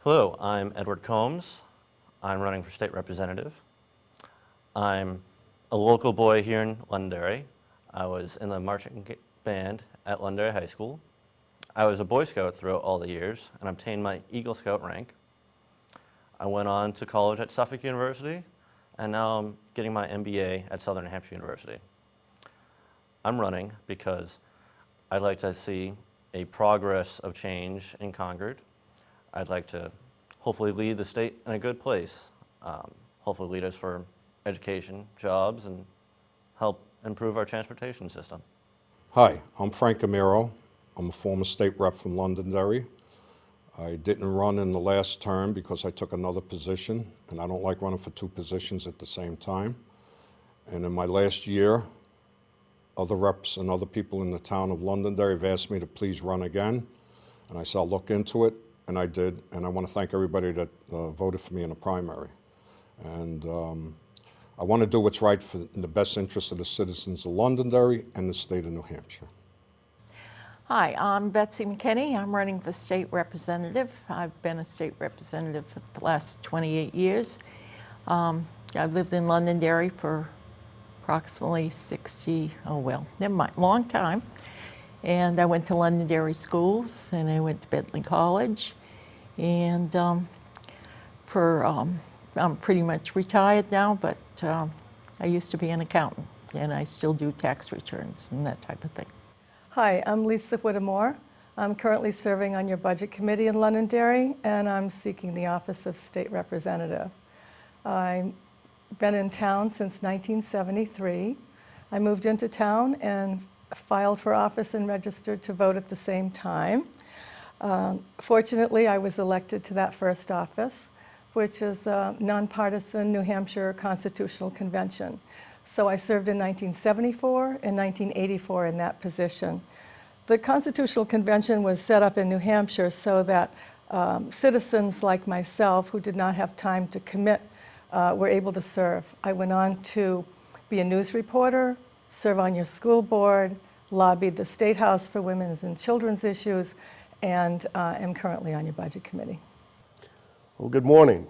Hello, I'm Edward Combs. I'm running for state representative. I'm a local boy here in Londonderry. I was in the marching band at Londonderry High School. I was a Boy Scout throughout all the years and obtained my Eagle Scout rank. I went on to college at Suffolk University, and now I'm getting my MBA at Southern New Hampshire University. I'm running because I'd like to see a progress of change in Concord. I'd like to hopefully lead the state in a good place, hopefully lead us for education, jobs, and help improve our transportation system. Hi, I'm Frank Amiro. I'm a former state rep from Londonderry. I didn't run in the last term because I took another position, and I don't like running for two positions at the same time. And in my last year, other reps and other people in the town of Londonderry have asked me to please run again. And I said, I'll look into it, and I did. And I want to thank everybody that voted for me in the primary. And I want to do what's right in the best interest of the citizens of Londonderry and the state of New Hampshire. Hi, I'm Betsy McKinney. I'm running for state representative. I've been a state representative for the last 28 years. I've lived in Londonderry for approximately long time. And I went to Londonderry schools, and I went to Bentley College. And I'm pretty much retired now, but I used to be an accountant, and I still do tax returns and that type of thing. Hi, I'm Lisa Whittemore. I'm currently serving on your budget committee in Londonderry, and I'm seeking the office of state representative. I've been in town since 1973. I moved into town and filed for office and registered to vote at the same time. Fortunately, I was elected to that first office, which is a nonpartisan New Hampshire Constitutional Convention. So I served in 1974 and 1984 in that position. The Constitutional Convention was set up in New Hampshire so that citizens like myself who did not have time to commit were able to serve. I went on to be a news reporter, serve on your school board, lobbied the State House for women's and children's issues, and am currently on your budget committee. Well, good morning.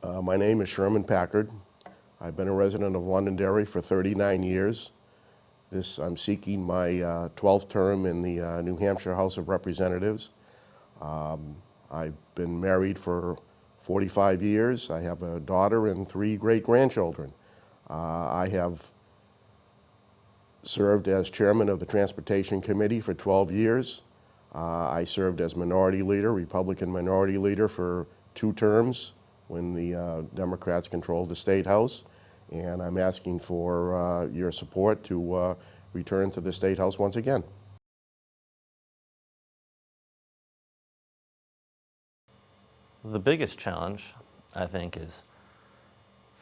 My name is Sherman Packard. I've been a resident of Londonderry for 39 years. I'm seeking my 12th term in the New Hampshire House of Representatives. I've been married for 45 years. I have a daughter and 3 great-grandchildren. I have served as chairman of the Transportation Committee for 12 years. I served as minority leader, Republican minority leader, for 2 terms when the Democrats controlled the State House. And I'm asking for your support to return to the State House once again. The biggest challenge, I think, is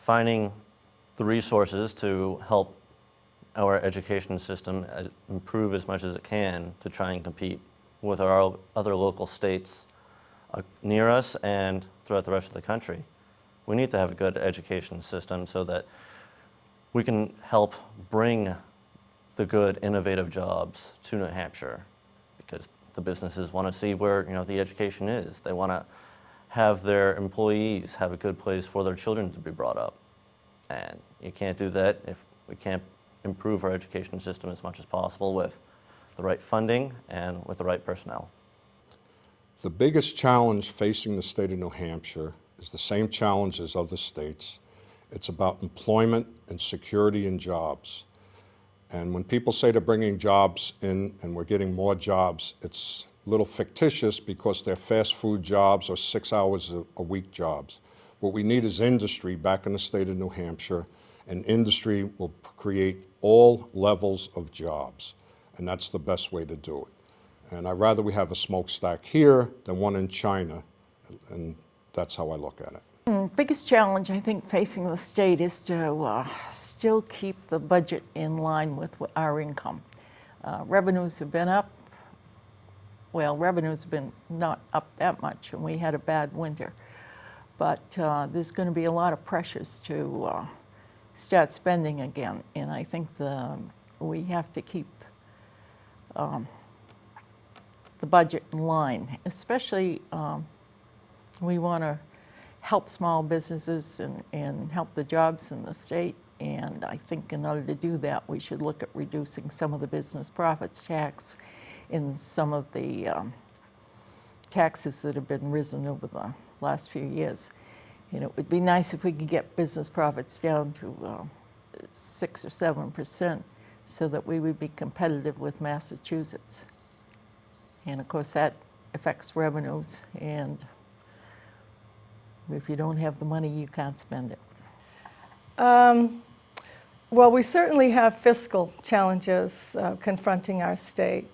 finding the resources to help our education system improve as much as it can to try and compete with our other local states near us and throughout the rest of the country. We need to have a good education system so that we can help bring the good, innovative jobs to New Hampshire, because the businesses want to see where the education is. They want to have their employees have a good place for their children to be brought up. And you can't do that if we can't improve our education system as much as possible with the right funding and with the right personnel. The biggest challenge facing the state of New Hampshire is the same challenge as other states. It's about employment and security and jobs. And when people say they're bringing jobs in and we're getting more jobs, it's a little fictitious because they're fast food jobs or 6 hours a week jobs. What we need is industry back in the state of New Hampshire, and industry will create all levels of jobs. And that's the best way to do it. And I'd rather we have a smokestack here than one in China, and that's how I look at it. Biggest challenge, I think, facing the state is to still keep the budget in line with our income. Revenues have been up. Well, revenues have been not up that much, and we had a bad winter. But there's going to be a lot of pressures to start spending again, and I think we have to keep the budget in line, especially We want to help small businesses and help the jobs in the state. And I think in order to do that, we should look at reducing some of the business profits tax and some of the taxes that have been risen over the last few years. And it would be nice if we could get business profits down to 6 or 7% so that we would be competitive with Massachusetts. And of course that affects revenues, and if you don't have the money, you can't spend it. Well, we certainly have fiscal challenges confronting our state,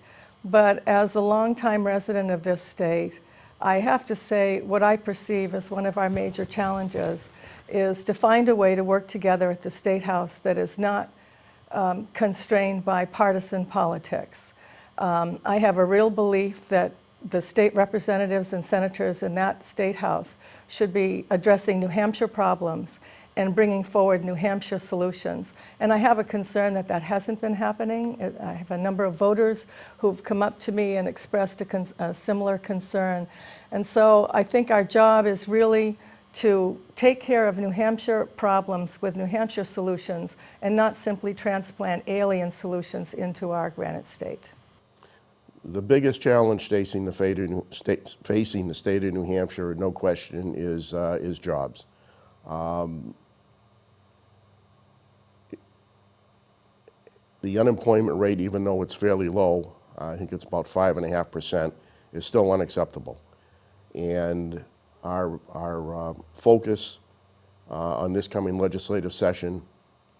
but as a longtime resident of this state, I have to say what I perceive as one of our major challenges is to find a way to work together at the State House that is not constrained by partisan politics. I have a real belief that the state representatives and senators in that State House should be addressing New Hampshire problems and bringing forward New Hampshire solutions. And I have a concern that that hasn't been happening. I have a number of voters who've come up to me and expressed a similar concern. And so I think our job is really to take care of New Hampshire problems with New Hampshire solutions and not simply transplant alien solutions into our granite state. The biggest challenge facing the state of New Hampshire, no question, is jobs. The unemployment rate, even though it's fairly low, I think it's about 5.5%, is still unacceptable. And our focus on this coming legislative session,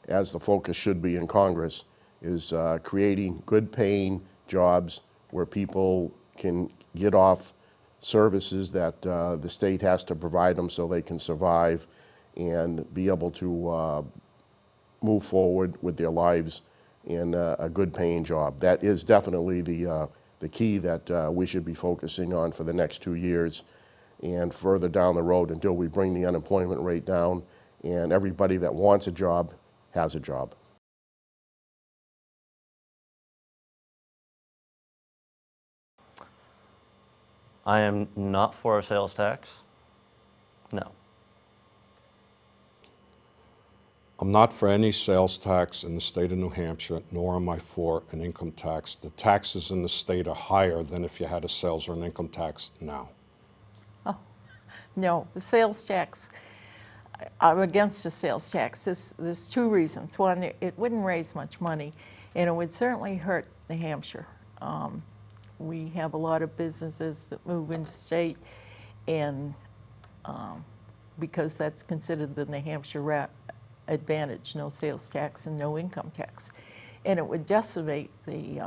as the focus should be in Congress, is creating good-paying jobs where people can get off services that the state has to provide them so they can survive and be able to move forward with their lives in a good-paying job. That is definitely the key that we should be focusing on for the next 2 years and further down the road until we bring the unemployment rate down and everybody that wants a job has a job. I am not for a sales tax. No. I'm not for any sales tax in the state of New Hampshire, nor am I for an income tax. The taxes in the state are higher than if you had a sales or an income tax now. No, the sales tax, I'm against the sales tax. There's two reasons. One, it wouldn't raise much money, and it would certainly hurt New Hampshire. We have a lot of businesses that move into state, and because that's considered the New Hampshire advantage, no sales tax and no income tax. And it would decimate the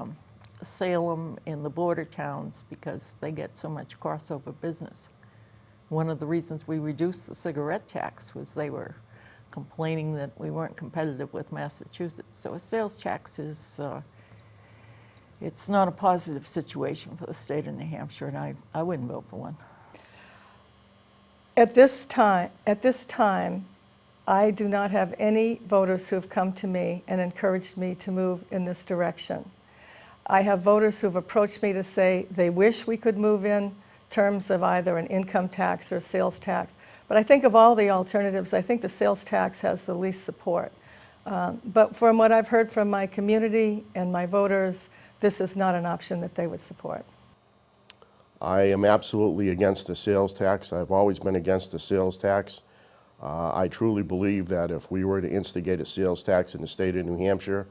Salem and the border towns because they get so much crossover business. One of the reasons we reduced the cigarette tax was they were complaining that we weren't competitive with Massachusetts. So a sales tax is, it's not a positive situation for the state of New Hampshire, and I wouldn't vote for one. At this time, I do not have any voters who have come to me and encouraged me to move in this direction. I have voters who have approached me to say they wish we could move in terms of either an income tax or sales tax. But I think of all the alternatives, I think the sales tax has the least support. But from what I've heard from my community and my voters, this is not an option that they would support. I am absolutely against the sales tax. I've always been against the sales tax. I truly believe that if we were to instigate a sales tax in the state of New Hampshire,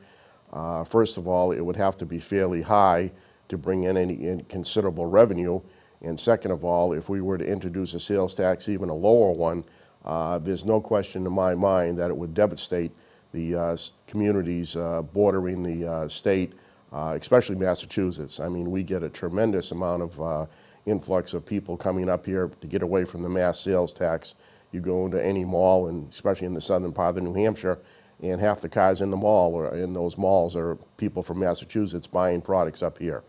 first of all, it would have to be fairly high to bring in any considerable revenue. And second of all, if we were to introduce a sales tax, even a lower one, there's no question in my mind that it would devastate the communities bordering the state, especially Massachusetts. I mean, we get a tremendous amount of influx of people coming up here to get away from the mass sales tax. You go into any mall, and especially in the southern part of New Hampshire, and half the cars in the mall or in those malls are people from Massachusetts buying products up here.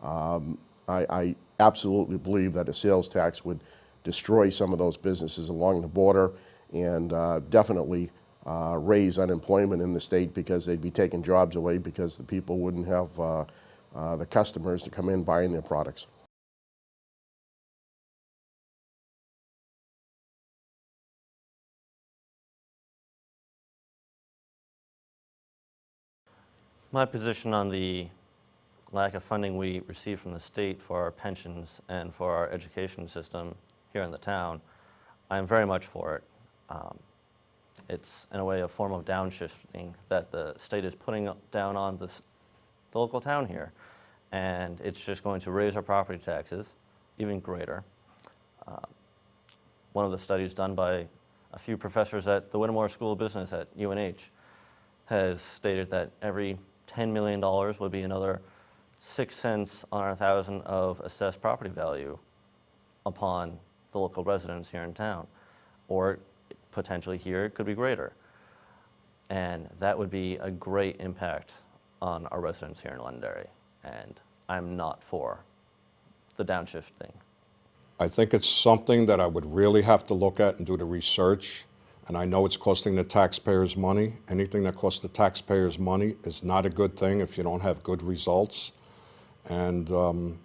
I absolutely believe that a sales tax would destroy some of those businesses along the border and definitely raise unemployment in the state because they'd be taking jobs away because the people wouldn't have the customers to come in buying their products. My position on the lack of funding we receive from the state for our pensions and for our education system here in the town, I'm very much for it. It's, in a way, a form of downshifting that the state is putting down on the local town here. And it's just going to raise our property taxes even greater. One of the studies done by a few professors at the Whittemore School of Business at UNH has stated that every $10 million would be another 6 cents on our thousand of assessed property value upon the local residents here in town. Or potentially here, it could be greater. And that would be a great impact on our residents here in Londonderry. And I'm not for the downshifting. I think it's something that I would really have to look at and do the research. And I know it's costing the taxpayers money. Anything that costs the taxpayers money is not a good thing if you don't have good results. And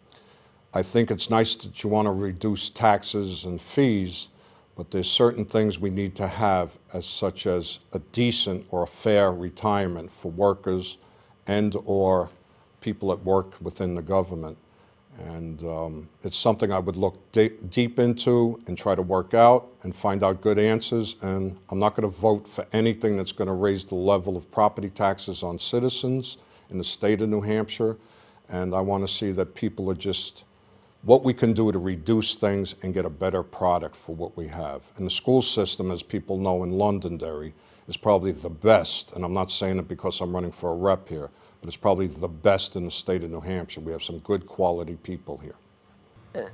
I think it's nice that you want to reduce taxes and fees, but there's certain things we need to have, as such as a decent or a fair retirement for workers and or people that work within the government. And it's something I would look deep into and try to work out and find out good answers. And I'm not going to vote for anything that's going to raise the level of property taxes on citizens in the state of New Hampshire. And I want to see that people are just, what we can do to reduce things and get a better product for what we have. And the school system, as people know in Londonderry, is probably the best. And I'm not saying it because I'm running for a rep here, but it's probably the best in the state of New Hampshire. We have some good quality people here.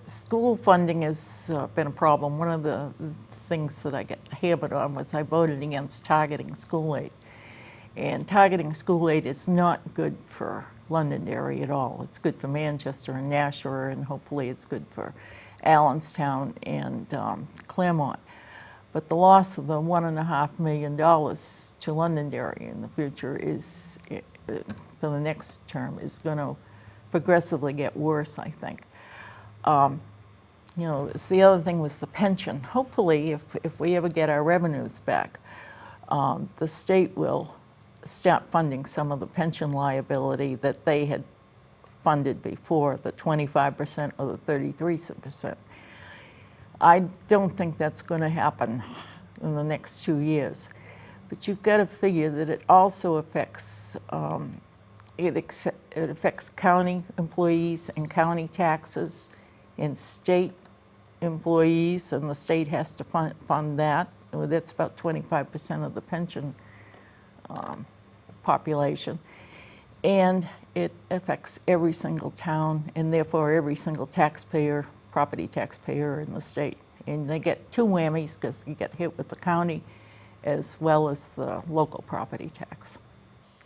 School funding has been a problem. One of the things that I get hammered on was I voted against targeting school aid. And targeting school aid is not good for Londonderry at all. It's good for Manchester and Nashua, and hopefully it's good for Allenstown and Claremont. But the loss of the $1.5 million to Londonderry in the future is, for the next term, is going to progressively get worse, I think. You know, the other thing was the pension. Hopefully, if we ever get our revenues back, the state will stop funding some of the pension liability that they had funded before, the 25% or the 33%. I don't think that's going to happen in the next 2 years. But you've got to figure that it also affects, it affects county employees and county taxes and state employees, and the state has to fund that. That's about 25% of the pension population. And it affects every single town, and therefore every single taxpayer, property taxpayer in the state. And they get two whammies because you get hit with the county as well as the local property tax.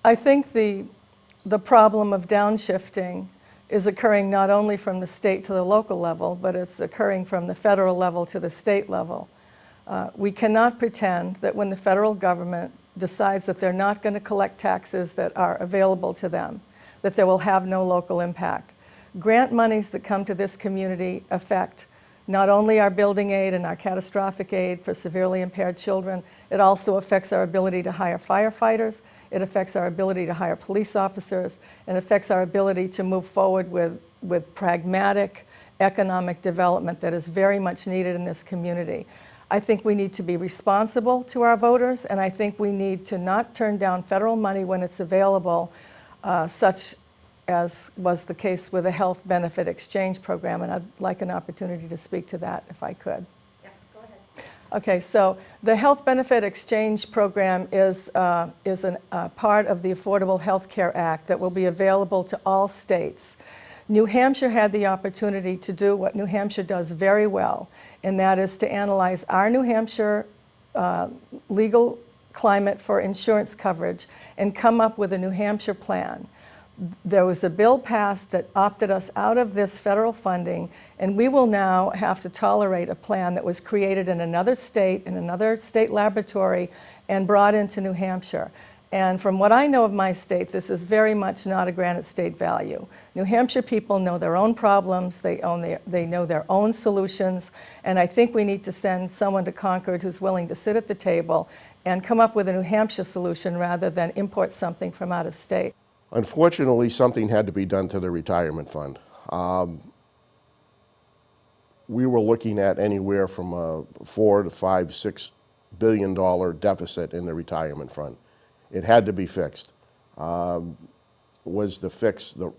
I think the problem of downshifting is occurring not only from the state to the local level, but it's occurring from the federal level to the state level. We cannot pretend that when the federal government decides that they're not going to collect taxes that are available to them, that they will have no local impact. Grant monies that come to this community affect not only our building aid and our catastrophic aid for severely impaired children, it also affects our ability to hire firefighters, it affects our ability to hire police officers, and affects our ability to move forward with pragmatic economic development that is very much needed in this community. I think we need to be responsible to our voters, and I think we need to not turn down federal money when it's available, such as was the case with the health benefit exchange program, and I'd like an opportunity to speak to that if I could. Yeah, go ahead. Okay, so the health benefit exchange program is a part of the Affordable Health Care Act that will be available to all states. New Hampshire had the opportunity to do what New Hampshire does very well, and that is to analyze our New Hampshire legal climate for insurance coverage and come up with a New Hampshire plan. There was a bill passed that opted us out of this federal funding, and we will now have to tolerate a plan that was created in another state laboratory and brought into New Hampshire. And from what I know of my state, this is very much not a granite state value. New Hampshire people know their own problems, they know their own solutions, and I think we need to send someone to Concord who's willing to sit at the table and come up with a New Hampshire solution rather than import something from out of state. Unfortunately, something had to be done to the retirement fund. We were looking at anywhere from a $4 to $5, $6 billion deficit in the retirement fund. It had to be fixed. Was the fix the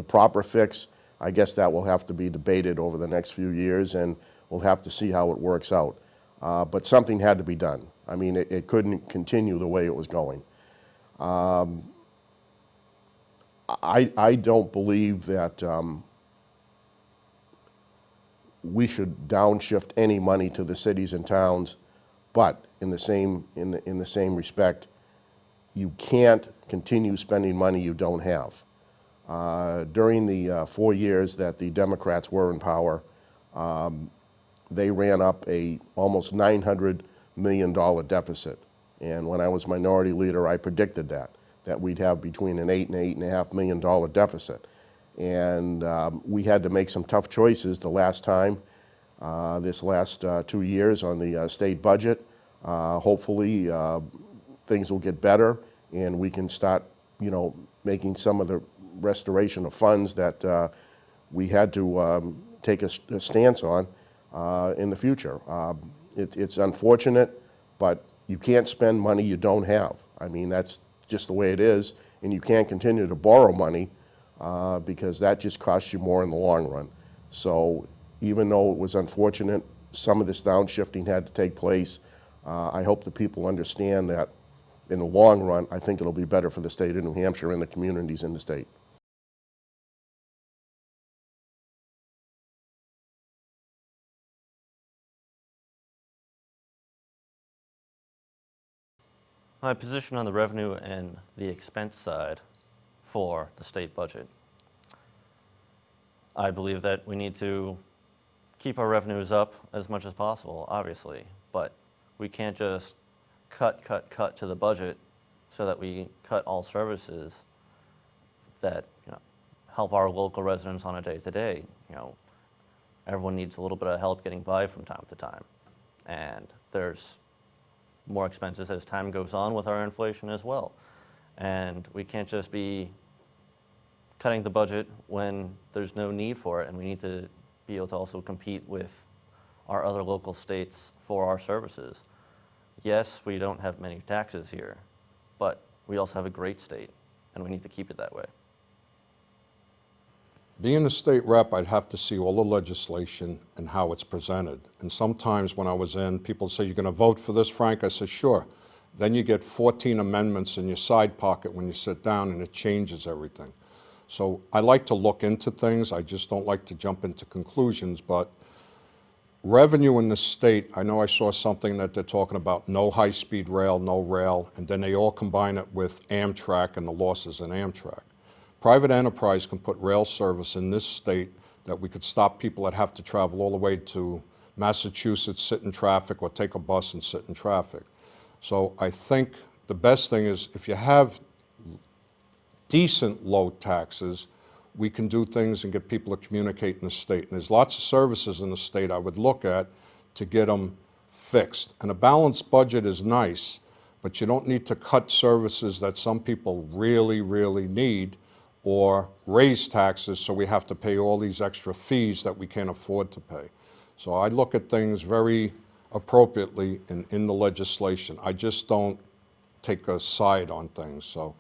proper fix? I guess that will have to be debated over the next few years, and we'll have to see how it works out. But something had to be done. I mean, it couldn't continue the way it was going. I don't believe that we should downshift any money to the cities and towns, but in the same respect, you can't continue spending money you don't have. During the 4 years that the Democrats were in power, they ran up a almost $900 million deficit. And when I was minority leader, I predicted that we'd have between an $8 and $8.5 million deficit. And we had to make some tough choices the last time, this last 2 years on the state budget. Hopefully things will get better and we can start, making some of the restoration of funds that we had to take a stance on in the future. It's unfortunate, but you can't spend money you don't have. I mean, that's just the way it is, and you can't continue to borrow money because that just costs you more in the long run. So even though it was unfortunate, some of this downshifting had to take place. I hope the people understand that in the long run, I think it'll be better for the state of New Hampshire and the communities in the state. My position on the revenue and the expense side for the state budget. I believe that we need to keep our revenues up as much as possible, obviously, but we can't just cut to the budget so that we cut all services that help our local residents on a day-to-day. Everyone needs a little bit of help getting by from time to time, and there's more expenses as time goes on with our inflation as well. And we can't just be cutting the budget when there's no need for it, and we need to be able to also compete with our other local states for our services. Yes, we don't have many taxes here, but we also have a great state, and we need to keep it that way. Being a state rep, I'd have to see all the legislation and how it's presented. And sometimes when I was in, people say, "You're going to vote for this, Frank?" I said, "Sure." Then you get 14 amendments in your side pocket when you sit down, and it changes everything. So I like to look into things. I just don't like to jump into conclusions. But revenue in the state, I know I saw something that they're talking about no high-speed rail, no rail, and then they all combine it with Amtrak and the losses in Amtrak. Private enterprise can put rail service in this state that we could stop people that have to travel all the way to Massachusetts, sit in traffic, or take a bus and sit in traffic. So I think the best thing is if you have decent low taxes, we can do things and get people to communicate in the state. And there's lots of services in the state I would look at to get them fixed. And a balanced budget is nice, but you don't need to cut services that some people really, really need or raise taxes so we have to pay all these extra fees that we can't afford to pay. So I look at things very appropriately in the legislation. I just don't take a side on things. So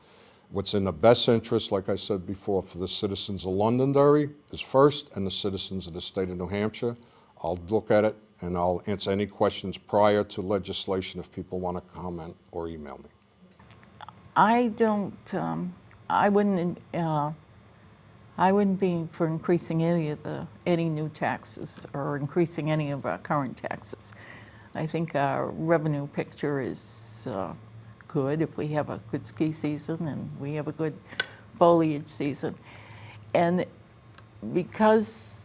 what's in the best interest, like I said before, for the citizens of Londonderry is first, and the citizens of the state of New Hampshire. I'll look at it and I'll answer any questions prior to legislation if people want to comment or email me. I wouldn't be for increasing any new taxes or increasing any of our current taxes. I think our revenue picture is good if we have a good ski season and we have a good foliage season. And because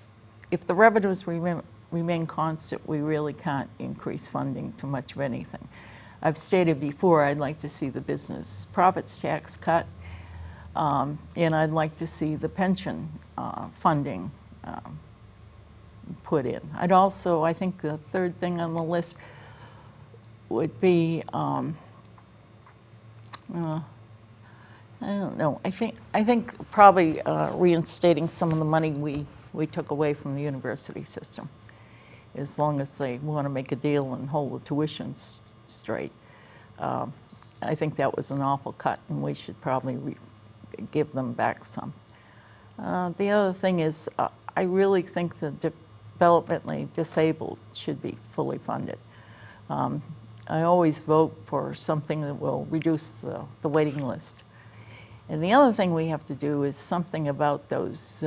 if the revenues remain constant, we really can't increase funding to much of anything. I've stated before I'd like to see the business profits tax cut, and I'd like to see the pension funding put in. I think the third thing on the list would be, I don't know. I think probably reinstating some of the money we took away from the university system, as long as they want to make a deal and hold the tuitions straight. I think that was an awful cut, and we should probably give them back some. The other thing is, I really think the developmentally disabled should be fully funded. I always vote for something that will reduce the waiting list. And the other thing we have to do is something about those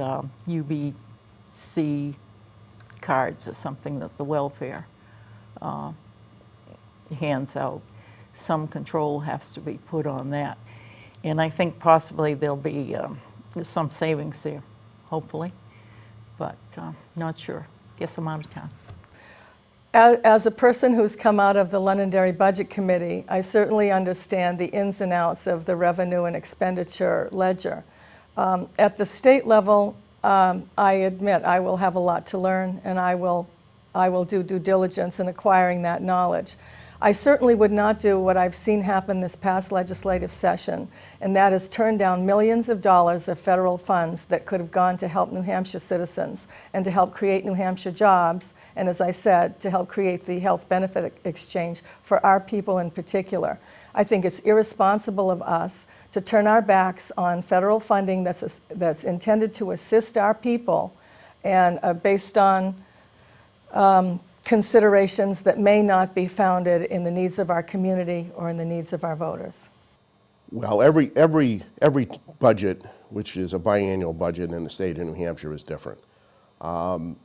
UBC cards or something that the welfare hands out. Some control has to be put on that. And I think possibly there'll be some savings there, hopefully, but not sure. Guess I'm out of town. As a person who's come out of the Londonderry Budget Committee, I certainly understand the ins and outs of the revenue and expenditure ledger. At the state level, I admit I will have a lot to learn, and I will do due diligence in acquiring that knowledge. I certainly would not do what I've seen happen this past legislative session, and that is turn down millions of dollars of federal funds that could have gone to help New Hampshire citizens and to help create New Hampshire jobs, and as I said, to help create the health benefit exchange for our people in particular. I think it's irresponsible of us to turn our backs on federal funding that's intended to assist our people and based on considerations that may not be founded in the needs of our community or in the needs of our voters. Well, every budget, which is a biannual budget in the state of New Hampshire, is different. I'm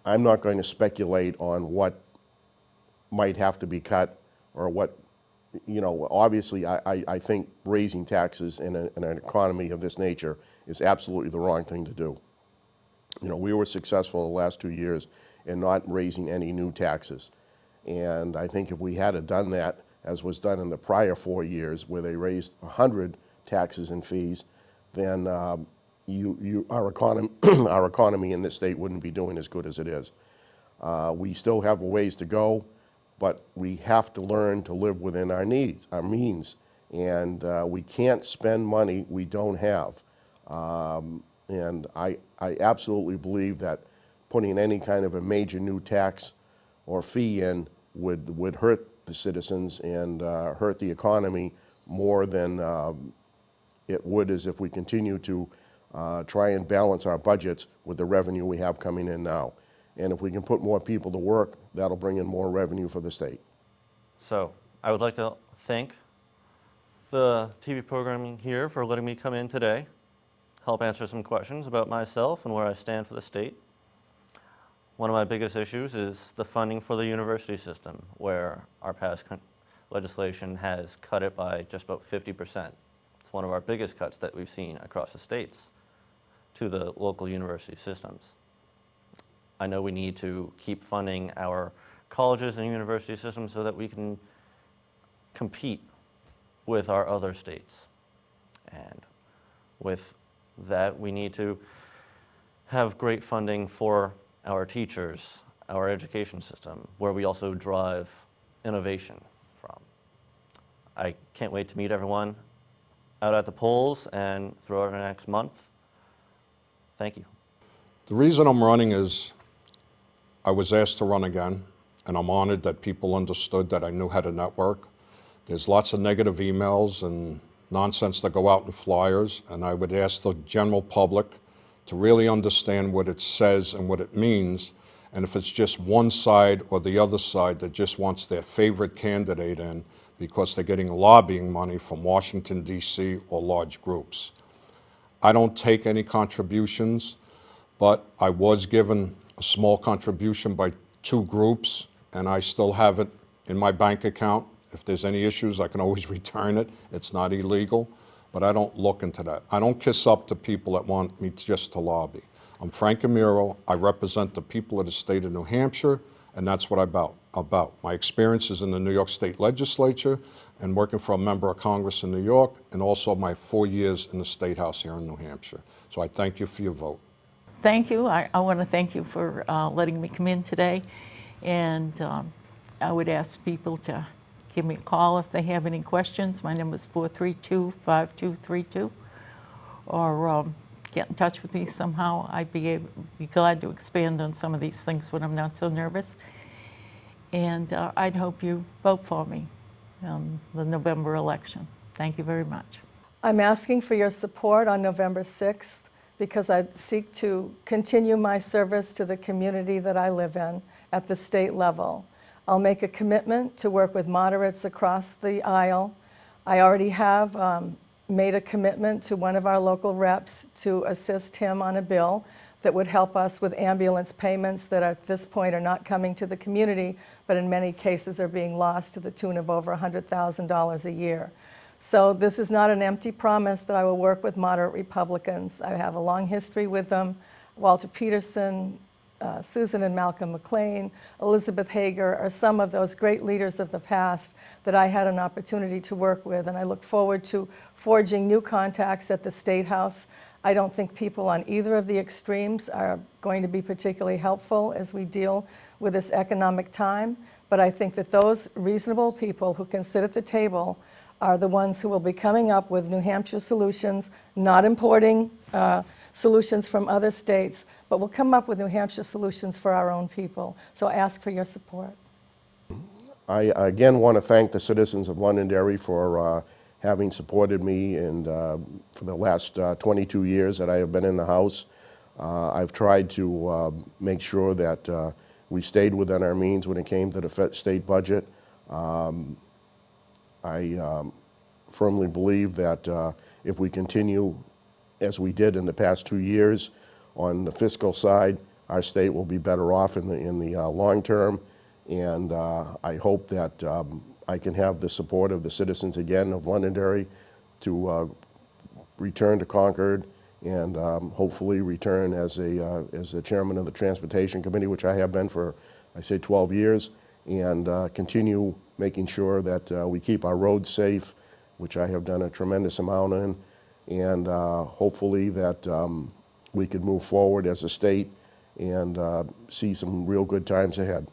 not going to speculate on what might have to be cut or what, obviously I think raising taxes in an economy of this nature is absolutely the wrong thing to do. We were successful the last 2 years in not raising any new taxes. And I think if we had done that, as was done in the prior 4 years, where they raised 100 taxes and fees, then our economy in this state wouldn't be doing as good as it is. We still have a ways to go, but we have to learn to live within our means. And we can't spend money we don't have. And I absolutely believe that putting any kind of a major new tax or fee in would hurt the citizens and hurt the economy more than it would as if we continue to try and balance our budgets with the revenue we have coming in now. And if we can put more people to work, that'll bring in more revenue for the state. So I would like to thank the TV programming here for letting me come in today, help answer some questions about myself and where I stand for the state. One of my biggest issues is the funding for the university system, where our past legislation has cut it by just about 50%. It's one of our biggest cuts that we've seen across the states to the local university systems. I know we need to keep funding our colleges and university systems so that we can compete with our other states. And with that, we need to have great funding for our teachers, our education system, where we also drive innovation from. I can't wait to meet everyone out at the polls and throughout the next month. Thank you. The reason I'm running is I was asked to run again, and I'm honored that people understood that I knew how to network. There's lots of negative emails and nonsense that go out in flyers, and I would ask the general public to really understand what it says and what it means, and if it's just one side or the other side that just wants their favorite candidate in because they're getting lobbying money from Washington, D.C. or large groups. I don't take any contributions, but I was given a small contribution by 2 groups, and I still have it in my bank account. If there's any issues, I can always return it. It's not illegal, but I don't look into that. I don't kiss up to people that want me just to lobby. I'm Frank Amiro. I represent the people of the state of New Hampshire, and that's what I'm about. My experience is in the New York State Legislature and working for a member of Congress in New York, and also my 4 years in the State House here in New Hampshire. So I thank you for your vote. Thank you. I want to thank you for letting me come in today, and I would ask people to give me a call if they have any questions. My number is 432-5232. Or get in touch with me somehow. I'd be glad to expand on some of these things when I'm not so nervous. And I'd hope you vote for me in the November election. Thank you very much. I'm asking for your support on November 6th because I seek to continue my service to the community that I live in at the state level. I'll make a commitment to work with moderates across the aisle. I already have made a commitment to one of our local reps to assist him on a bill that would help us with ambulance payments that at this point are not coming to the community, but in many cases are being lost to the tune of over $100,000 a year. So this is not an empty promise that I will work with moderate Republicans. I have a long history with them. Walter Peterson, Susan and Malcolm McLean, Elizabeth Hager are some of those great leaders of the past that I had an opportunity to work with, and I look forward to forging new contacts at the State House. I don't think people on either of the extremes are going to be particularly helpful as we deal with this economic time, but I think that those reasonable people who can sit at the table are the ones who will be coming up with New Hampshire solutions, not importing solutions from other states, but will come up with New Hampshire solutions for our own people. So I ask for your support. I again want to thank the citizens of Londonderry for having supported me and for the last 22 years that I have been in the House. I've tried to make sure that we stayed within our means when it came to the state budget. I firmly believe that if we continue as we did in the past 2 years on the fiscal side, our state will be better off in the long term. And I hope that I can have the support of the citizens again of Londonderry to return to Concord and hopefully return as the chairman of the Transportation Committee, which I have been for, I say, 12 years, and continue making sure that we keep our roads safe, which I have done a tremendous amount in, and hopefully that we could move forward as a state and see some real good times ahead.